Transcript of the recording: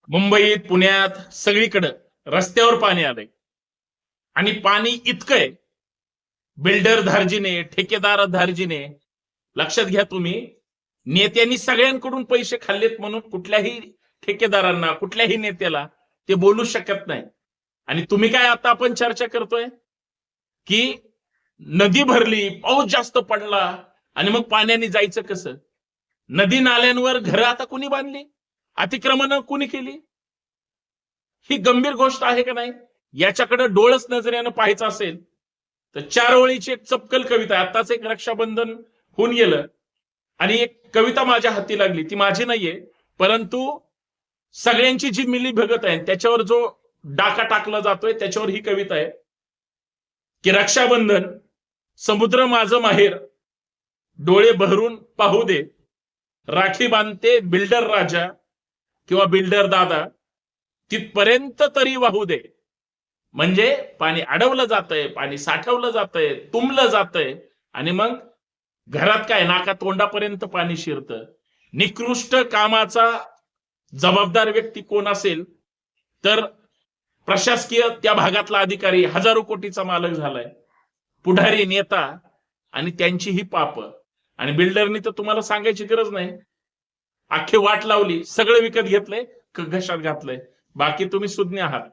मुंबईत, पुण्यात सगळीकडे रस्त्यावर पाणी आलंय. आणि पाणी इतकंय, बिल्डर धार्जिने, ठेकेदार धार्जिने. लक्षात घ्या तुम्ही, नेत्यांनी सगळ्यांकडून पैसे खाल्लेत म्हणून कुठल्याही ठेकेदारांना, कुठल्याही नेत्याला ते बोलू शकत नाही. आणि तुम्ही काय, आता आपण चर्चा करतोय की नदी भरली, पाऊस जास्त पडला आणि मग पाण्याने जायचं कसं? नदी नाल्यांवर घरं आता कुणी बांधली? अतिक्रमण कुणी केली? ही गंभीर गोष्ट आहे का नाही? याच्याकडे डोळस नजरेनं पाहायचं असेल तर 4 ओळीची एक चपकल कविता आहे. आताच एक रक्षाबंधन होऊन गेलं आणि एक कविता माझ्या हाती लागली. ती माझी नाहीये, परंतु सगळ्यांची जी मिली भगत आहे त्याच्यावर जो डाका टाकला जातोय त्याच्यावर ही कविता आहे की रक्षाबंधन, समुद्र माझं माहेर, डोळे भरून पाहू दे, राखी बांधते बिल्डर राजा किंवा बिल्डर दादा, तिथपर्यंत तरी वाहू दे. म्हणजे पाणी अडवलं जातंय, पाणी साठवलं जातंय, तुंबलं जातंय आणि मग घरात काय, नाका तोंडापर्यंत पाणी शिरतं. निकृष्ट कामाचा जबाबदार व्यक्ती कोण असेल तर प्रशासकीय त्या भागातला अधिकारी हजारो कोटीचा मालक झालाय, पुढारी नेता, आणि त्यांची ही पाप. आणि बिल्डरनी तर तुम्हाला सांगायची गरज नाही, अख्खी वाट लावली, सगळं विकत घेतलंय, घशात घातलंय. बाकी तुम्ही सुज्ञ आहात.